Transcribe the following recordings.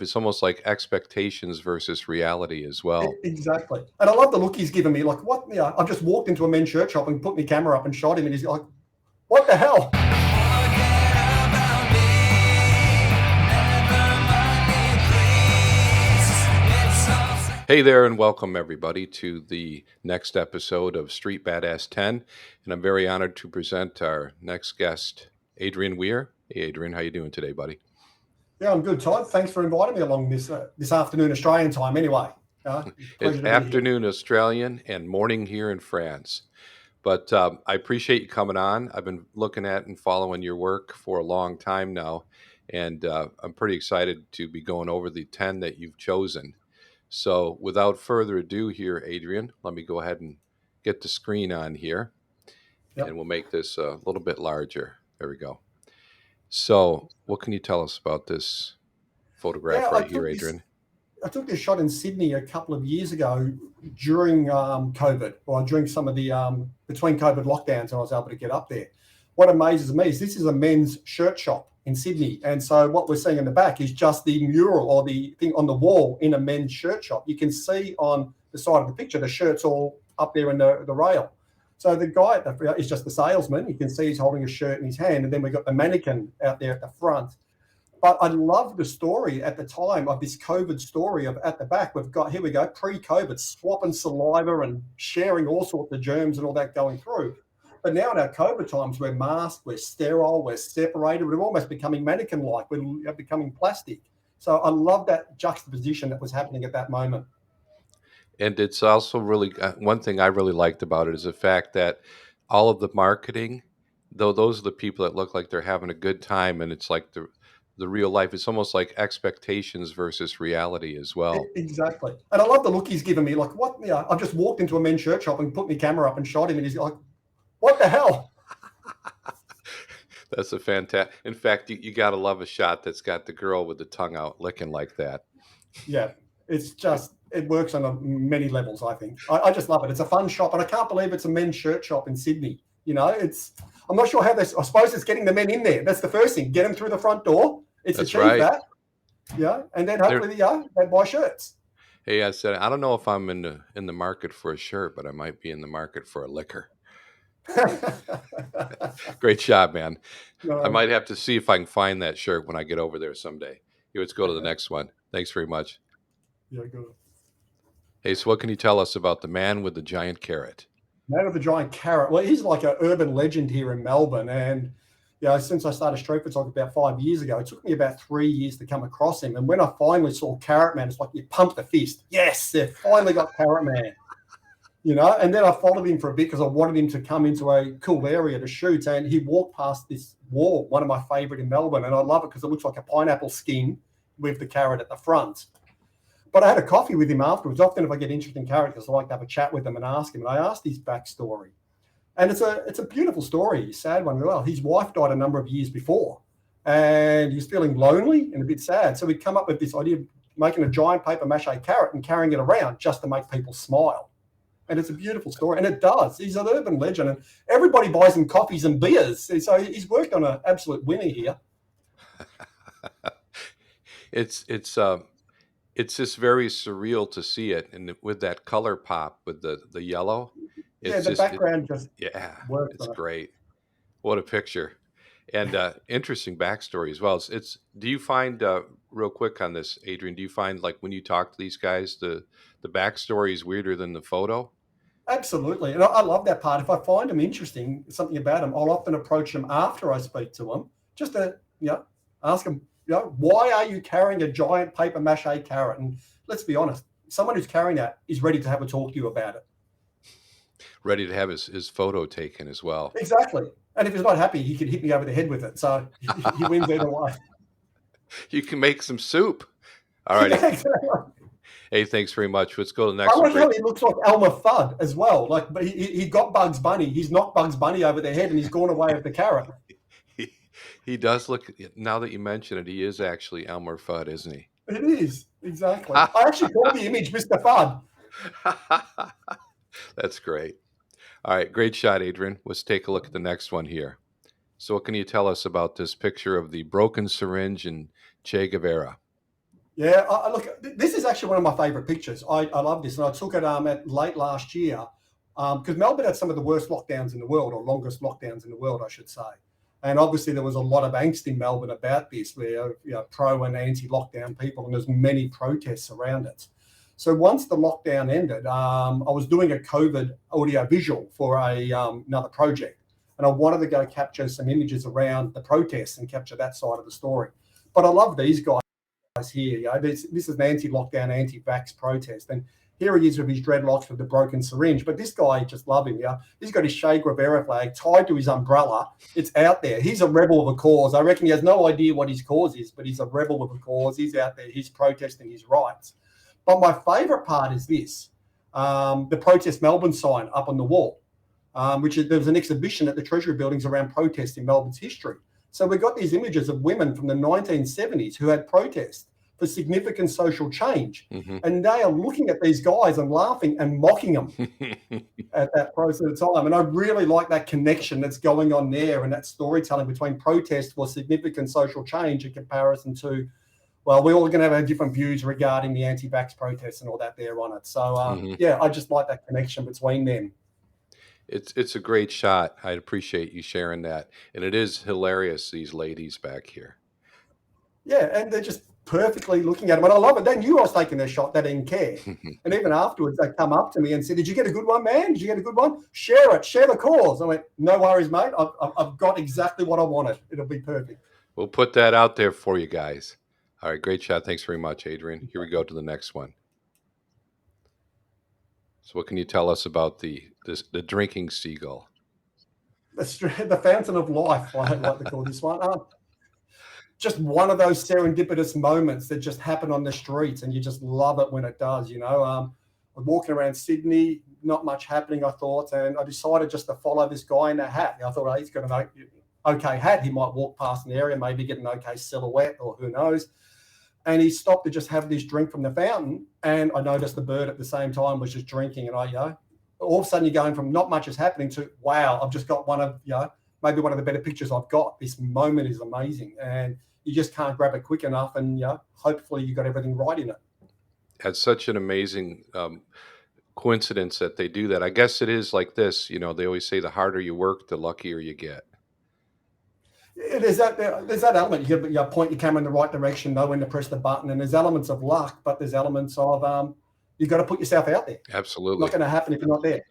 It's almost like expectations versus reality as well. Exactly. And I love the look he's given me. Like, what? Yeah, I've just walked into a men's shirt shop and put my camera up and shot him, and he's like, what the hell? Hey there, and welcome everybody to the next episode of Street Badass 10. And I'm very honored to present our next guest, Adrian Whear. Hey, Adrian, how you doing today, buddy? Yeah, I'm good, Todd. Thanks for inviting me along this afternoon Australian time. Anyway, It's pleasure to be here. afternoon Australian and morning here in France. But I appreciate you coming on. I've been looking at and following your work for a long time now, and I'm pretty excited to be going over the 10 that you've chosen. So, without further ado, here, Adrian, let me go ahead and get the screen on here, and Yep. we'll make this a little bit larger. There we go. So, what can you tell us about this Yeah, photograph right here, Adrian? I took this shot in Sydney a couple of years ago during COVID, or during some of the between COVID lockdowns, and I was able to get up there. What amazes me is this is a men's shirt shop in Sydney, and so what we're seeing in the back is just the mural or the thing on the wall in a men's shirt shop. You can see on the side of the picture the shirts all up there in the rail. So the guy is just the salesman. You can see he's holding a shirt in his hand, and then we've got the mannequin out there at the front. But I love the story at the time of this COVID story of at the back. We've got, here we go, pre-COVID, swapping saliva and sharing all sorts of germs and all that going through. But now in our COVID times, we're masked, we're sterile, we're separated. We're almost becoming mannequin-like. We're becoming plastic. So I love that juxtaposition that was happening at that moment. And it's also really one thing I really liked about it is the fact that all of the marketing, though those are the people that look like they're having a good time, and it's like the real life. It's almost like expectations versus reality as well. Exactly. And I love the look he's given me. Like, what? Yeah, I've just walked into a men's shirt shop and put my camera up and shot him, and he's like, what the hell? That's a fantastic. In fact, you got to love a shot that's got the girl with the tongue out licking like that. Yeah, it works on many levels. I think I just love it. It's a fun shop, and I can't believe it's a men's shirt shop in Sydney. I'm not sure how this. I suppose it's getting the men in there. That's the first thing. Get them through the front door. It's That's achieved right. that. Yeah, and then There, hopefully, they buy shirts. hey, I said I don't know if I'm in the market for a shirt, but I might be in the market for a liquor. Great job, man. I No, might have to see if I can find that shirt when I get over there someday. Here, let's go to the next one. Thanks very much. yeah, good. Hey, so what can you tell us about the man with the giant carrot? Man of the giant carrot. Well, he's like an urban legend here in Melbourne, and since I started street photography about 5 years ago, it took me about 3 years to come across him. And when I finally saw Carrot Man, it's like you pumped the fist. Yes, they finally got Carrot Man. And then I followed him for a bit because I wanted him to come into a cool area to shoot. And he walked past this wall, one of my favorite in Melbourne. And I love it because it looks like a pineapple skin with the carrot at the front. But I had a coffee with him afterwards. Often if I get interesting characters, I like to have a chat with them and ask him. And I asked his backstory. And it's a beautiful story, a sad one as well. His wife died a number of years before. And he's feeling lonely and a bit sad. So we'd come up with this idea of making a giant paper mache carrot and carrying it around just to make people smile. And it's a beautiful story, and it does. He's an urban legend, and everybody buys him coffees and beers. So he's worked on an absolute winner here. it's it's uh it's just very surreal to see it, and with that color pop with the yellow, Yeah, it's the just it, background just yeah, works it's on it. great. What a picture, and interesting backstory as well. It's do you find real quick on this, Adrian? Do you find like when you talk to these guys, the backstory is weirder than the photo? Absolutely, and I love that part. If I find them interesting, something about them, I'll often approach them after I speak to them, just to ask them, why are you carrying a giant paper mache carrot? And let's be honest, someone who's carrying that is ready to have a talk to you about it. Ready to have his photo taken as well. Exactly. And if he's not happy, he could hit me over the head with it. So he wins either way. You can make some soup. All righty. Yeah, exactly. Hey, thanks very much. Let's go to the I next one. like how Great. he looks like Elmer Fudd as well. Like, but he got Bugs Bunny. He's knocked Bugs Bunny over the head, and he's gone away with the carrot. He, he does look. Now that you mention it, he is actually Elmer Fudd, isn't he? It is exactly. I actually call the image Mr. Fudd. That's great. All right, great shot, Adrian. Let's take a look at the next one here. So, what can you tell us about this picture of the broken syringe and Che Guevara? Yeah, look, this is actually one of my favourite pictures. I love this, and I took it at late last year because Melbourne had some of the worst lockdowns in the world, or longest lockdowns in the world, I should say. And obviously, there was a lot of angst in Melbourne about this, where pro and anti-lockdown people, and there's many protests around it. So once the lockdown ended, I was doing a COVID audio visual for another project, and I wanted to go capture some images around the protests and capture that side of the story. But I love these guys here. This is an anti-lockdown, anti-vax protest, and here he is with his dreadlocks with the broken syringe. But this guy, just love him. Yeah, he's got his Che Guevara flag tied to his umbrella. It's out there. He's a rebel of a cause. I reckon he has no idea what his cause is, but he's a rebel of a cause. He's out there. He's protesting his rights. But my favourite part is this: the Protest Melbourne sign up on the wall, there was an exhibition at the Treasury buildings around protest in Melbourne's history. So we got these images of women from the 1970s who had protest for significant social change. Mm-hmm. And they are looking at these guys and laughing and mocking them at that process of time. And I really like that connection that's going on there, and that storytelling between protest for significant social change in comparison to, well, we're all going to have different views regarding the anti-vax protests and all that there on it. So, yeah, I just like that connection between them. It's a great shot. I appreciate you sharing that. And it is hilarious, these ladies back here. Yeah, and they're just perfectly looking at him. And I love it. They knew I was taking their shot. They didn't care. And even afterwards, they come up to me and said, "Did you get a good one, man? Did you get a good one? Share it. Share the cause." I went, "No worries, mate. I've got exactly what I wanted. It'll be perfect." We'll put that out there for you guys. All right, great shot. Thanks very much, Adrian. Here we go to the next one. So what can you tell us about the drinking seagull? The fountain of life, I like to call this one. Just one of those serendipitous moments that just happen on the streets, and you just love it when it does. I'm walking around Sydney, not much happening, I thought, and I decided just to follow this guy in a hat. I thought, he's got an okay hat. He might walk past an area, maybe get an okay silhouette, or who knows. And he stopped to just have this drink from the fountain, and I noticed the bird at the same time was just drinking, and all of a sudden you're going from not much is happening to, wow, I've just got one of, maybe one of the better pictures I've got. This moment is amazing, and you just can't grab it quick enough, and hopefully you got everything right in it. That's such an amazing coincidence that they do that. I guess it is like this. They always say the harder you work, the luckier you get. There's that element. You point your camera in the right direction, know when to press the button, and there's elements of luck, but there's elements of you've got to put yourself out there. Absolutely. Not going to happen if you're not there.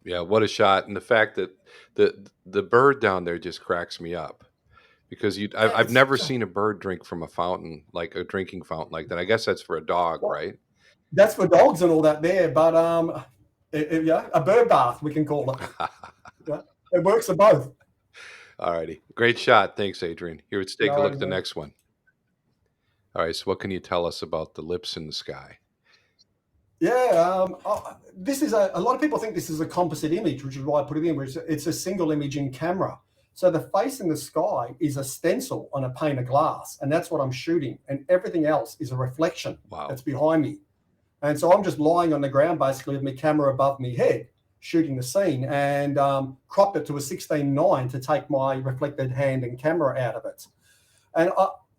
Yeah, what a shot. And the fact that the bird down there just cracks me up, because I've never seen a bird drink from a fountain, like a drinking fountain like that. I guess that's for a dog, right? That's for dogs and all that there, but a bird bath, we can call it. It works for both. All righty. Great shot. Thanks, Adrian. Here, let's take a look at the next one. All right, so what can you tell us about the lips in the sky? Yeah, this is a lot of people think this is a composite image, which is why I put it in, which it's a single image in camera. So the face in the sky is a stencil on a pane of glass, and that's what I'm shooting. And everything else is a reflection that's behind me. And so I'm just lying on the ground, basically, with my camera above my head, shooting the scene, and cropped it to a 16:9 to take my reflected hand and camera out of it. And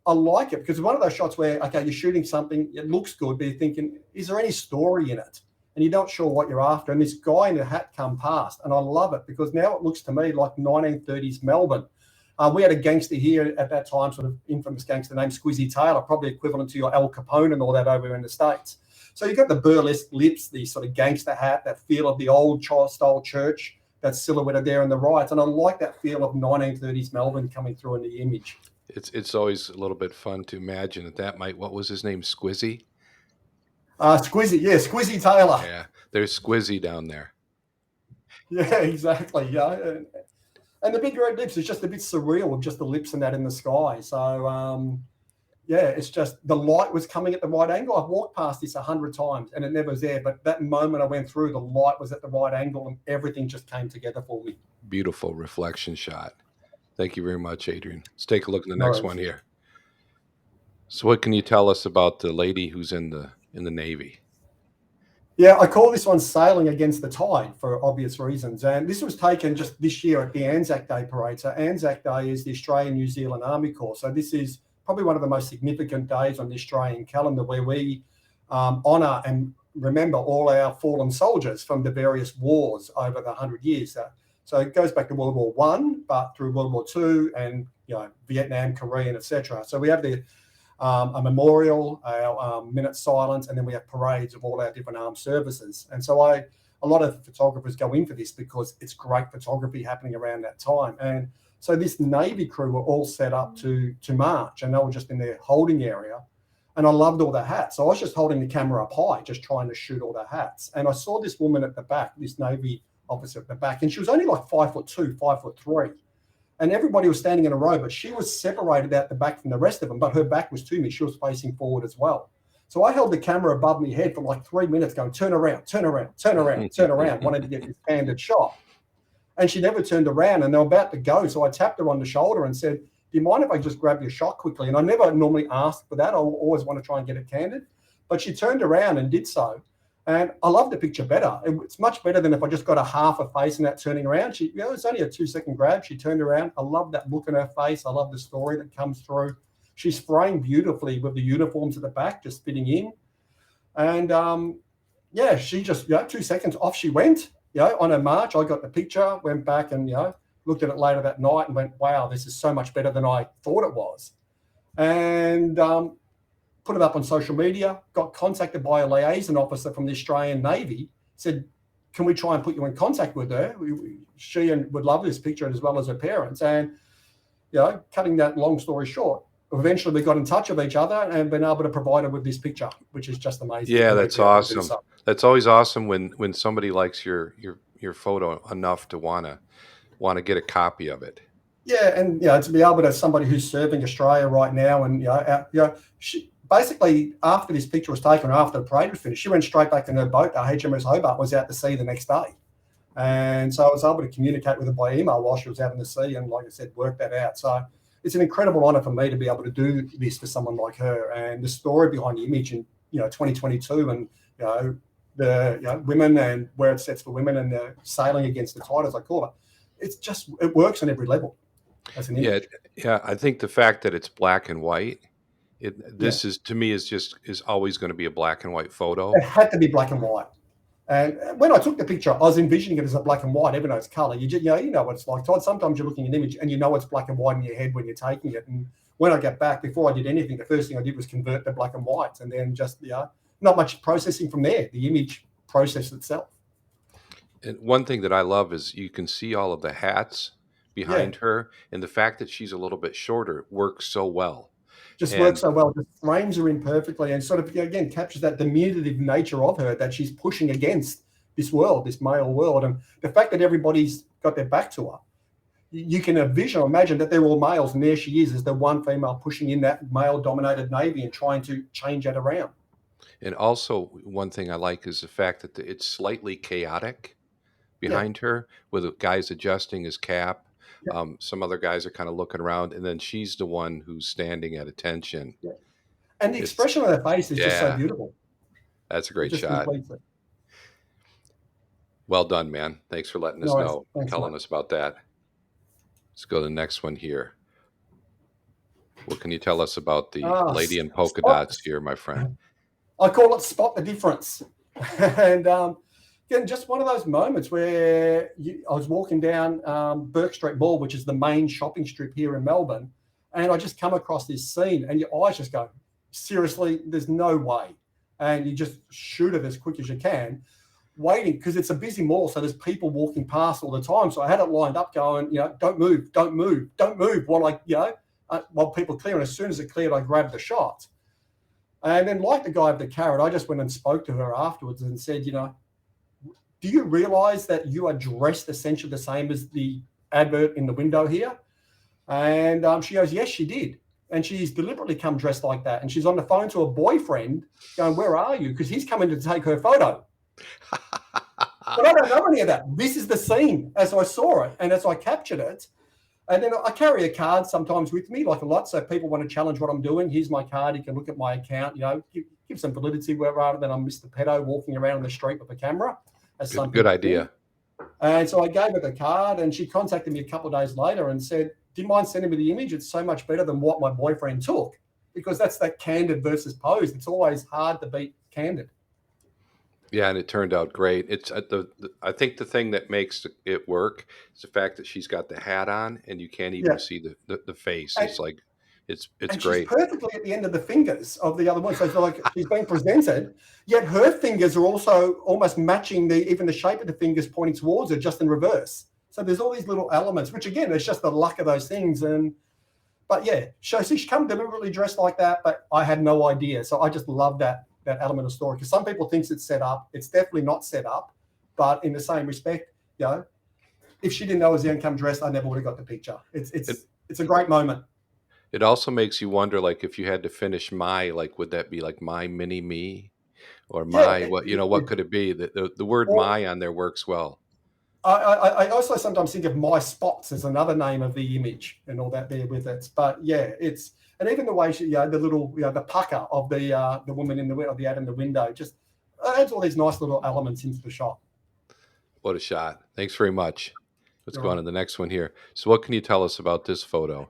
I like it because it's one of those shots where, okay, you're shooting something, it looks good, but you're thinking, is there any story in it? And you're not sure what you're after. And this guy in a hat come past, and I love it because now it looks to me like 1930s Melbourne. We had a gangster here at that time, sort of infamous gangster named Squizzy Taylor, probably equivalent to your Al Capone and all that over in the States. So you've got the burlesque lips, the sort of gangster hat, that feel of the old style church, that silhouette there on the right. And I like that feel of 1930s Melbourne coming through in the image. It's always a little bit fun to imagine that might, what was his name, Squizzy? Squizzy, yeah, Squizzy Taylor. Yeah, there's Squizzy down there. Yeah, exactly. Yeah, and the big red lips is just a bit surreal with just the lips and that in the sky. So yeah, it's just the light was coming at the right angle. I've walked past this 100 times and it never was there, but that moment I went through, the light was at the right angle and everything just came together for me. Beautiful reflection shot. Thank you very much, Adrian. Let's take a look at the next one here. So what can you tell us about the lady who's in the Navy? Yeah, I call this one Sailing Against the Tide for obvious reasons. And this was taken just this year at the Anzac Day parade. So Anzac Day is the Australian New Zealand Army Corps. So this is probably one of the most significant days on the Australian calendar, where we honour and remember all our fallen soldiers from the various wars over the 100 years. So it goes back to World War One, but through World War Two and Vietnam, Korean, etc. So we have a memorial, our minute silence, and then we have parades of all our different armed services. And so a lot of photographers go in for this because it's great photography happening around that time. And so this Navy crew were all set up to march, and they were just in their holding area. And I loved all the hats. So I was just holding the camera up high, just trying to shoot all the hats. And I saw this woman at the back, this Navy officer at the back, and she was only like 5'2", 5'3". And everybody was standing in a row, but she was separated out the back from the rest of them, but her back was to me. She was facing forward as well. So I held the camera above my head for like 3 minutes going, turn around, turn around, turn around, turn around, wanting to get this candid shot. And she never turned around, and they were about to go. So I tapped her on the shoulder and said, do you mind if I just grab your shot quickly? And I never normally ask for that. I always want to try and get it candid. But she turned around and did so. And I love the picture better. It's much better than if I just got a half a face and that turning around. It's only a 2-second grab. She turned around. I love that look in her face. I love the story that comes through. She's framed beautifully with the uniforms at the back, just fitting in. And she just, 2 seconds off she went, on her march. I got the picture, went back and, looked at it later that night and went, wow, this is so much better than I thought it was. And put it up on social media, got contacted by a liaison officer from the Australian Navy, said, can we try and put you in contact with her? She would love this picture as well as her parents. And, cutting that long story short, eventually we got in touch with each other and been able to provide her with this picture, which is just amazing. Yeah, that's awesome. That's always awesome when somebody likes your photo enough to want to get a copy of it. Yeah, and to be able to somebody who's serving Australia right now, and she basically, after this picture was taken, after the parade was finished, she went straight back in her boat. The HMS Hobart was out to sea the next day. And so I was able to communicate with her by email while she was out in the sea and, like I said, work that out. So it's an incredible honor for me to be able to do this for someone like her. And the story behind the image in, 2022 and, the women and where it sets for women and the sailing against the tide, as I call it, it works on every level as an image. Yeah. I think the fact that it's black and white, is to me is always going to be a black and white photo. It had to be black and white. And when I took the picture, I was envisioning it as a black and white, even though it's color. You know what it's like, Todd. Sometimes you're looking at an image and it's black and white in your head when you're taking it. And when I get back, before I did anything, the first thing I did was convert to black and white, and then just not much processing from there. The image process itself. And one thing that I love is you can see all of the hats behind her, and the fact that she's a little bit shorter works so well. Works so well. The frames are in perfectly, and sort of again captures that diminutive nature of her, that she's pushing against this world, this male world, and the fact that everybody's got their back to her. You can imagine that they're all males, and there she is as the one female pushing in that male-dominated Navy and trying to change that around. And also, one thing I like is the fact that it's slightly chaotic behind her, with guys adjusting his cap. Some other guys are kind of looking around, and then she's the one who's standing at attention. Yeah. And the expression on her face is just so beautiful. That's a great shot. Well done, man. Thanks for letting us know, telling us about that. Let's go to the next one here. What can you tell us about the lady in polka dots here, my friend? I call it spot the difference. And again, just one of those moments where I was walking down Burke Street Mall, which is the main shopping strip here in Melbourne, and I just come across this scene, and your eyes just go, seriously, there's no way. And you just shoot it as quick as you can, waiting, because it's a busy mall, so there's people walking past all the time. So I had it lined up going, don't move, don't move, don't move, while people clear. And as soon as it cleared, I grabbed the shot. And then, like the guy with the carrot, I just went and spoke to her afterwards and said, do you realize that you are dressed essentially the same as the advert in the window here? And she goes, yes, she did. And she's deliberately come dressed like that. And she's on the phone to her boyfriend going, where are you? Because he's coming to take her photo. But I don't know any of that. This is the scene as I saw it and as I captured it. And then I carry a card sometimes with me, like a lot. So if people want to challenge what I'm doing, here's my card. You can look at my account, give some validity rather than I'm Mr. Pedo walking around the street with a camera. Good idea. And so I gave her the card, and she contacted me a couple of days later and said, do you mind sending me the image? It's so much better than what my boyfriend took, because that's that candid versus pose. It's always hard to beat candid. Yeah, and it turned out great. It's I think the thing that makes it work is the fact that she's got the hat on and you can't even Yeah. see the face. And, It's like it's and she's great. perfectly at the end of the fingers of the other one. So it's like she's being presented, yet her fingers are also almost matching even the shape of the fingers pointing towards her, just in reverse. So there's all these little elements, which again, it's just the luck of those things. But yeah, she come deliberately dressed like that, but I had no idea. So I just love that element of story, because some people think it's set up. It's definitely not set up, but in the same respect, if she didn't know it was the income dressed, I never would have got the picture. It's a great moment. It also makes you wonder, like, if you had to finish my, like, would that be like my mini me or Yeah. my what? What could it be? The word Or my on there works well. I also sometimes think of my spots as another name of the image and all that there with it. But yeah, and even the way she, the little, the pucker of the woman of the ad in the window, just adds all these nice little elements into the shot. What a shot! Thanks very much. Let's You're go on right. to the next one here. So, what can you tell us about this photo,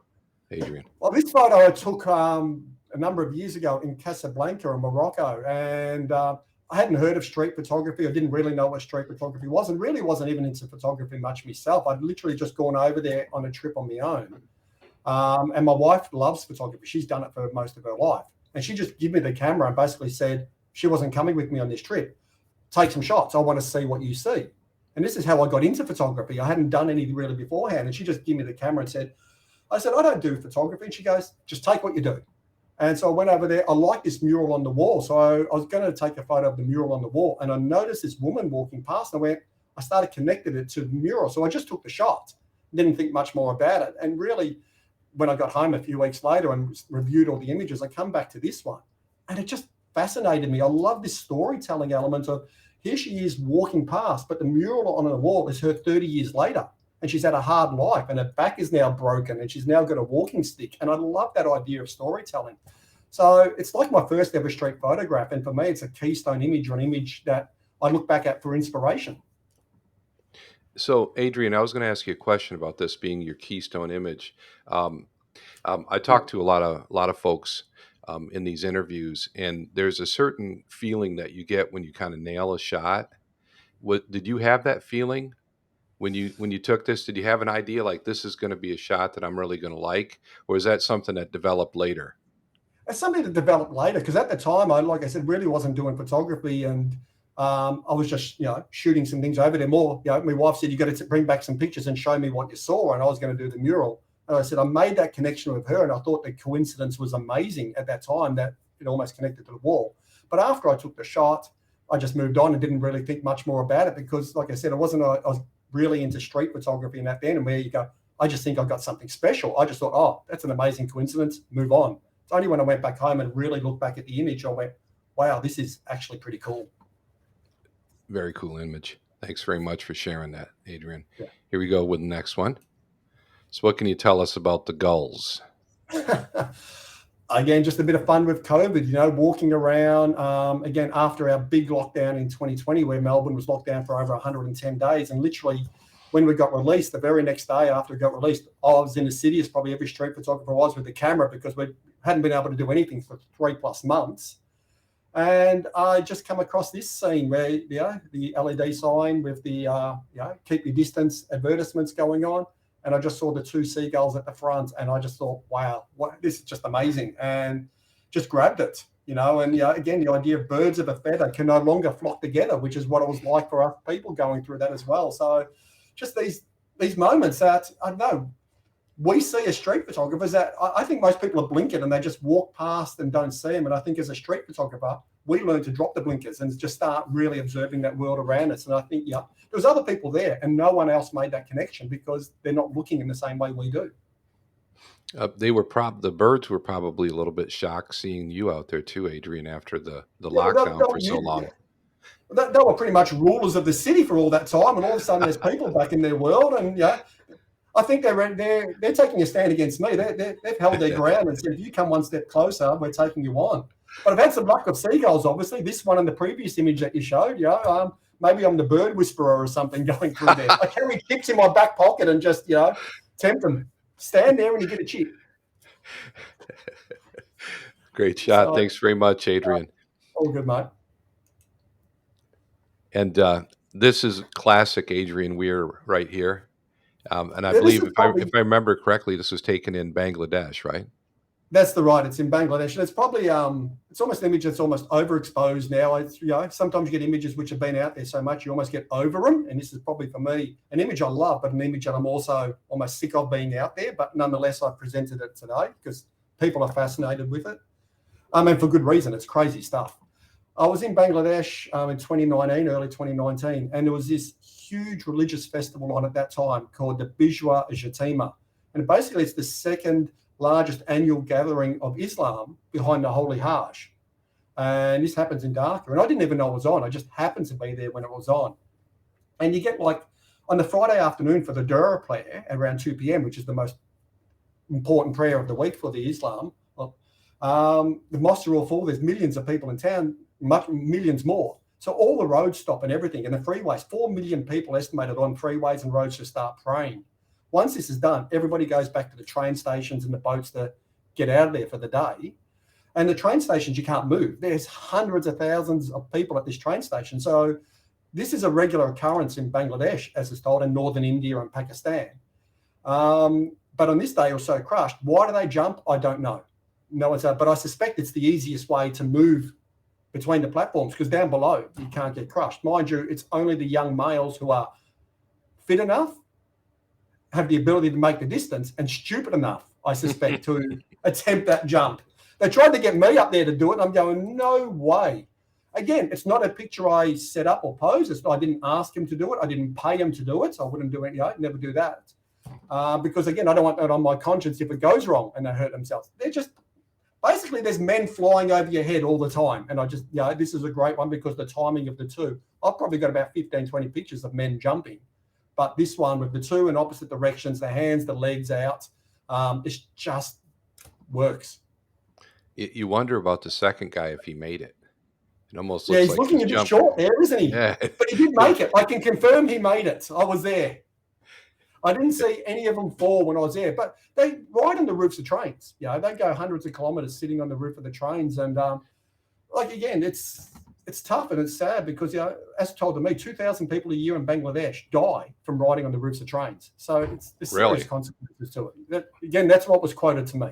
Adrian? Well, this photo I took a number of years ago in Casablanca in Morocco, and I hadn't heard of street photography. I didn't really know what street photography was, and really wasn't even into photography much myself. I'd literally just gone over there on a trip on my own. And my wife loves photography. She's done it for most of her life. And she just gave me the camera and basically said she wasn't coming with me on this trip. Take some shots. I want to see what you see. And this is how I got into photography. I hadn't done anything really beforehand. And she just gave me the camera and said, I don't do photography. And she goes, just take what you do. And so I went over there. I like this mural on the wall. So I was going to take a photo of the mural on the wall. And I noticed this woman walking past, and I started connecting it to the mural. So I just took the shot. Didn't think much more about it. And really, when I got home a few weeks later and reviewed all the images, I come back to this one, and it just fascinated me. I love this storytelling element of, here she is walking past, but the mural on the wall is her 30 years later, and she's had a hard life, and her back is now broken, and she's now got a walking stick. And I love that idea of storytelling. So it's like my first ever street photograph. And for me, it's a keystone image, or an image that I look back at for inspiration. So, Adrian, I was going to ask you a question about this being your keystone image. I talk to a lot of folks in these interviews, and there's a certain feeling that you get when you kind of nail a shot. What did you have that feeling when you took this? Did you have an idea like this is going to be a shot that I'm really going to like, or is that something that developed later? It's something that developed later, because at the time, like I said, really wasn't doing photography, and I was just shooting some things over there. More, my wife said, you got to bring back some pictures and show me what you saw, and I was going to do the mural. And I said, I made that connection with her, and I thought the coincidence was amazing at that time that it almost connected to the wall. But after I took the shot, I just moved on and didn't really think much more about it, because, like I said, I was really into street photography in that then, and where you go, I just think I got something special. I just thought, oh, that's an amazing coincidence, move on. It's only when I went back home and really looked back at the image, I went, wow, this is actually pretty cool. Very cool image. Thanks very much for sharing that, Adrian. Yeah. Here we go with the next one. So, what can you tell us about the gulls? Again, just a bit of fun with COVID, walking around, again, after our big lockdown in 2020, where Melbourne was locked down for over 110 days. And literally, when we got released, the very next day after it got released, I was in the city, as probably every street photographer was, with the camera, because we hadn't been able to do anything for 3+ months. And I just come across this scene where the LED sign with the keep your distance advertisements going on. And I just saw the 2 seagulls at the front, and I just thought, wow, this is just amazing, and just grabbed it, And again, the idea of birds of a feather can no longer flock together, which is what it was like for us people going through that as well. So just these moments that, I don't know, we see as street photographers that I think most people are blinking and they just walk past and don't see them. And I think as a street photographer, we learn to drop the blinkers and just start really observing that world around us. And I think, there was other people there, and no one else made that connection because they're not looking in the same way we do. The birds were probably a little bit shocked seeing you out there too, Adrian, after the Well, lockdown for so long. They were pretty much rulers of the city for all that time, and all of a sudden there's people back in their world, and I think they're taking a stand against me. They've held their ground and said, if you come one step closer, we're taking you on. But I've had some luck with seagulls, obviously. This one and the previous image that you showed, maybe I'm the bird whisperer or something going through there. I carry chips in my back pocket and just, tempt them. Stand there and you get a chip. Great shot. So, Thanks very much, Adrian. all good, mate. And this is classic Adrian Whear right here. And I Yeah, this believe is if probably I remember correctly, this was taken in Bangladesh, right? That's the right. It's in Bangladesh, and it's probably it's almost an image that's almost overexposed now. It's, sometimes you get images which have been out there so much you almost get over them. And this is probably for me an image I love, but an image that I'm also almost sick of being out there. But nonetheless, I presented it today because people are fascinated with it. And for good reason. It's crazy stuff. I was in Bangladesh in 2019, early 2019, and there was this huge religious festival on at that time called the Bijwa Jatima. And basically, it's the second largest annual gathering of Islam behind the Holy Hajj. And this happens in Dhaka. And I didn't even know it was on. I just happened to be there when it was on. And you get like on the Friday afternoon for the Dura prayer at around 2 p.m., which is the most important prayer of the week for the Islam. The mosques are all full. There's millions of people in town, millions more. So all the roads stop and everything. And the freeways, 4 million people estimated on freeways and roads to start praying. Once this is done, everybody goes back to the train stations and the boats to get out of there for the day. And the train stations, you can't move. There's hundreds of thousands of people at this train station. So this is a regular occurrence in Bangladesh, as it's told, in northern India and Pakistan. But on this day, it was so crushed. Why do they jump? I don't know. No one's out, but I suspect it's the easiest way to move between the platforms because down below you can't get crushed. Mind you, it's only the young males who are fit enough, have the ability to make the distance, and stupid enough, I suspect, to attempt that jump. They tried to get me up there to do it, and I'm going, no way. Again, it's not a picture I set up or pose. I didn't ask him to do it. I didn't pay him to do it. So I wouldn't do it. Never do that. Because again, I don't want that on my conscience if it goes wrong and they hurt themselves. They're just basically there's men flying over your head all the time. And I just, this is a great one because the timing of the two. I've probably got about 15, 20 pictures of men jumping. But this one with the two in opposite directions, the hands, the legs out, it just works. You wonder about the second guy if he made it. It almost Yeah, looks he's like he's looking a bit jumping. short there, isn't he? Yeah. But he did make it. I can confirm he made it. I was there. I didn't see any of them fall when I was there, but they ride on the roofs of trains. They go hundreds of kilometers sitting on the roof of the trains. And again, it's tough and it's sad because, as told to me, 2,000 people a year in Bangladesh die from riding on the roofs of trains. So there's serious consequences to it. Again, that's what was quoted to me.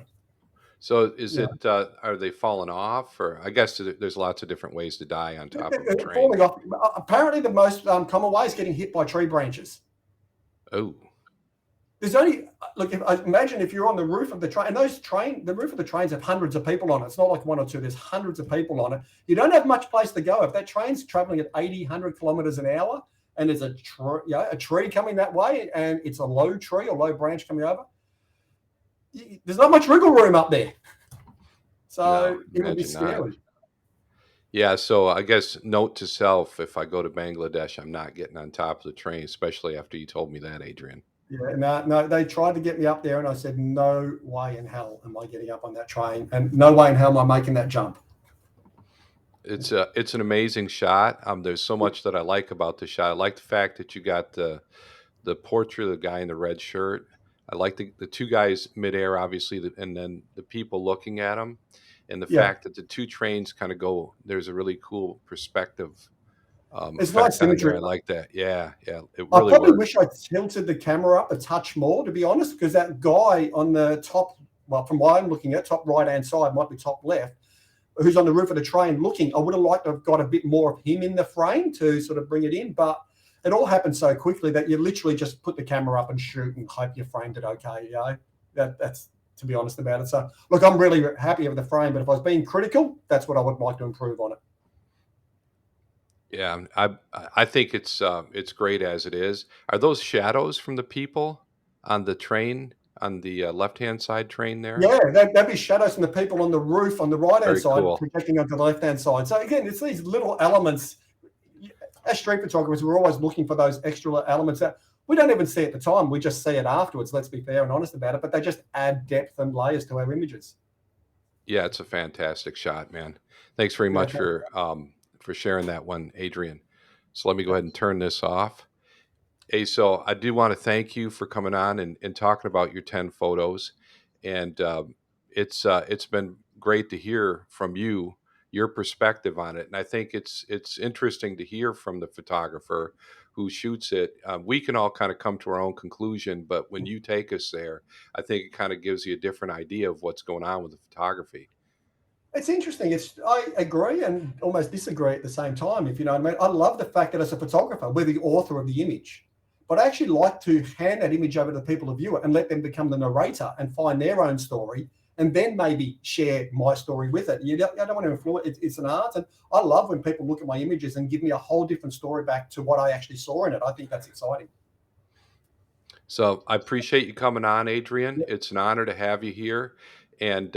So is it, are they falling off? Or I guess there's lots of different ways to die on top of a train. Falling off. Apparently, the most common way is getting hit by tree branches. Oh. There's only imagine if you're on the roof of the train, and the roof of the trains have hundreds of people on it. It's not like one or two. There's hundreds of people on it. You don't have much place to go. If that train's traveling at 80, 100 kilometers an hour, and there's a tree coming that way, and it's a low tree or low branch coming over, there's not much wriggle room up there. So it would be scary. Not. Yeah, so I guess note to self: if I go to Bangladesh, I'm not getting on top of the train, especially after you told me that, Adrian. Yeah, no, they tried to get me up there, and I said, no way in hell am I getting up on that train, and no way in hell am I making that jump. It's an amazing shot. There's so much that I like about the shot. I like the fact that you got the portrait of the guy in the red shirt. I like the two guys midair, obviously, and then the people looking at them, and the fact that the two trains kind of go. There's a really cool perspective. It's nice imagery. I like that. Yeah. It really I probably works. wish I tilted the camera up a touch more, to be honest, because that guy on the top, well, from what I'm looking at, top right-hand side, might be top left, who's on the roof of the train looking, I would have liked to have got a bit more of him in the frame to sort of bring it in, but it all happened so quickly that you literally just put the camera up and shoot and hope you framed it okay. That's to be honest about it. So, look, I'm really happy with the frame, but if I was being critical, that's what I would like to improve on it. Yeah, I think it's great as it is. Are those shadows from the people on the train on the left-hand side train there? Yeah, that'd be shadows from the people on the roof on the right-hand side, cool. projecting onto the left-hand side. So again, it's these little elements. As street photographers, we're always looking for those extra elements that we don't even see at the time. We just see it afterwards. Let's be fair and honest about it. But they just add depth and layers to our images. Yeah, it's a fantastic shot, man. Thanks very much for sharing that one, Adrian. So let me go ahead and turn this off. Hey, so I do want to thank you for coming on and talking about your 10 photos. And it's been great to hear from you, your perspective on it. And I think it's interesting to hear from the photographer who shoots it. We can all kind of come to our own conclusion, but when you take us there, I think it kind of gives you a different idea of what's going on with the photography. It's interesting. I agree and almost disagree at the same time, if you know what I mean. I love the fact that as a photographer, we're the author of the image. But I actually like to hand that image over to the people to view it and let them become the narrator and find their own story and then maybe share my story with it. I don't want to influence it. It's an art. And I love when people look at my images and give me a whole different story back to what I actually saw in it. I think that's exciting. So I appreciate you coming on, Adrian. Yeah. It's an honor to have you here, and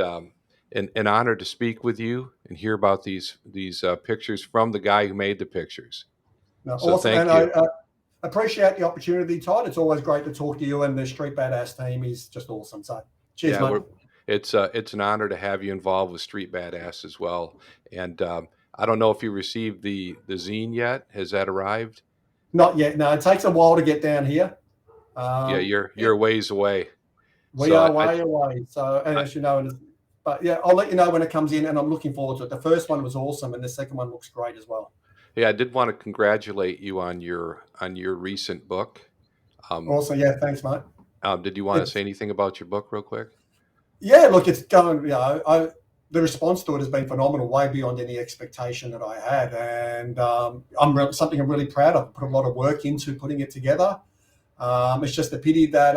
an honor to speak with you and hear about these pictures from the guy who made the pictures. No, So awesome. And thank I you. appreciate the opportunity, Todd. It's always great to talk to you, and the Street Badass team is just awesome. So cheers, Yeah, mate. it's an honor to have you involved with Street Badass as well. And I don't know if you received the zine yet. Has that arrived? Not yet. No, it takes a while to get down here. Yeah, Yeah, you're a ways away. we So are way away. So, and I as you know, but yeah, I'll let you know when it comes in, and I'm looking forward to it. The first one was awesome, and the second one looks great as well. yeah, I did want to congratulate you on your recent book. Um, Awesome. Yeah, thanks, mate. did you want to say It's anything about your book real quick? yeah, look, it's going. The response to it has been phenomenal, way beyond any expectation that I had, and something I'm really proud of. Put a lot of work into putting it together. It's just a pity that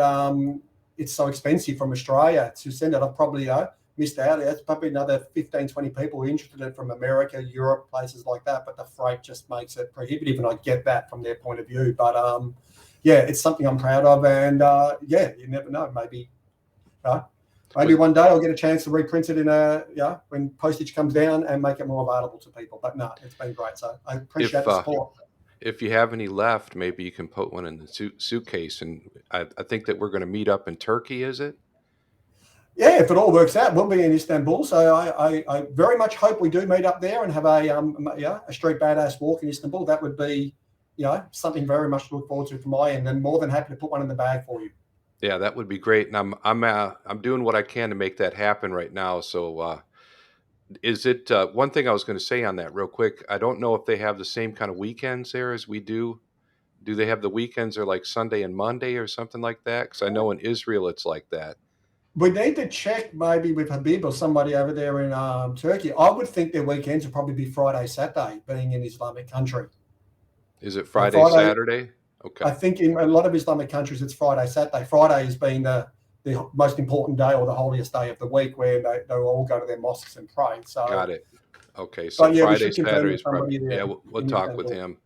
it's so expensive from Australia to send it. I've probably missed out. There's probably another 15, 20 people interested in it from America, Europe, places like that. But the freight just makes it prohibitive. And I get that from their point of view. But yeah, it's something I'm proud of. And yeah, you never know. Uh, maybe Was one day I'll get a chance to reprint it in when postage comes down and make it more available to people. But no, it's been great. So I appreciate if the support. if you have any left, maybe you can put one in the suitcase. And I think that we're going to meet up in Turkey. Is it? Yeah, if it all works out, we'll be in Istanbul. So I very much hope we do meet up there and have a street badass walk in Istanbul. That would be something very much to look forward to from my end, and more than happy to put one in the bag for you. Yeah, that would be great. And I'm doing what I can to make that happen right now. So is it one thing I was going to say on that real quick? I don't know if they have the same kind of weekends there as we do. Do they have the weekends are like Sunday and Monday or something like that? Because I know in Israel it's like that. We need to check maybe with Habib or somebody over there in Turkey. I would think their weekends would probably be Friday, Saturday, being in Islamic country. Is it Friday, Friday, Saturday? I Okay, think in a lot of Islamic countries it's Friday, Saturday. Friday has been the most important day or the holiest day of the week where they all go to their mosques and pray. So, got it. Okay, so but yeah, we Friday, should confirm Saturday with is probably somebody yeah. there We'll in talk with Istanbul. him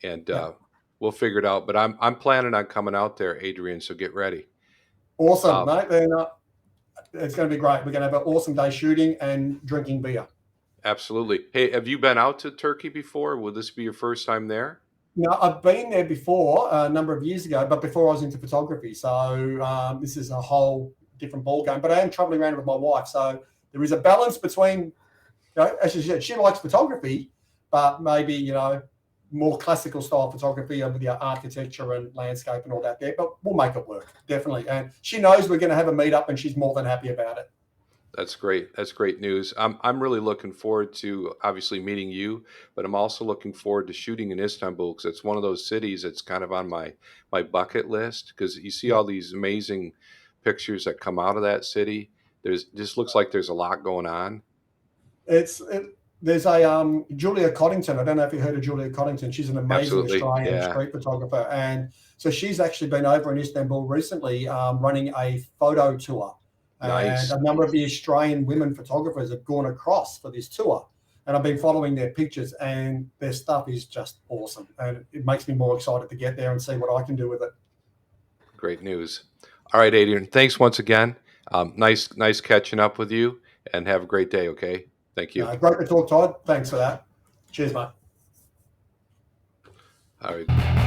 and Yeah. we'll figure it out. But I'm planning on coming out there, Adrian. So get ready. Awesome, Um, mate. Then it's going to be great. We're going to have an awesome day shooting and drinking beer. Absolutely. Hey, have you been out to Turkey before? Will this be your first time there? Now, I've been there before a number of years ago, but before I was into photography. So this is a whole different ball game. But I am traveling around with my wife, so there is a balance between, as she said, she likes photography, but maybe more classical style photography with the architecture and landscape and all that there. But we'll make it work, definitely. And she knows we're going to have a meetup, and she's more than happy about it. That's great. That's great news. I'm really looking forward to obviously meeting you, but I'm also looking forward to shooting in Istanbul because it's one of those cities that's kind of on my bucket list because you see Yeah. all these amazing pictures that come out of that city. There's just looks like there's a lot going on. It's it, there's a Julia Coddington. I don't know if you heard of Julia Coddington. She's an amazing Absolutely. Australian Yeah. street photographer, and so she's actually been over in Istanbul recently, running a photo tour, and Nice. a number of the Australian women photographers have gone across for this tour. And I've been following their pictures, and their stuff is just awesome, and it makes me more excited to get there and see what I can do with it. Great news. All right, Adrian. Thanks once again. Nice catching up with you and have a great day. Okay. Thank you. Great to talk, Todd. Thanks for that. Cheers, mate. All right.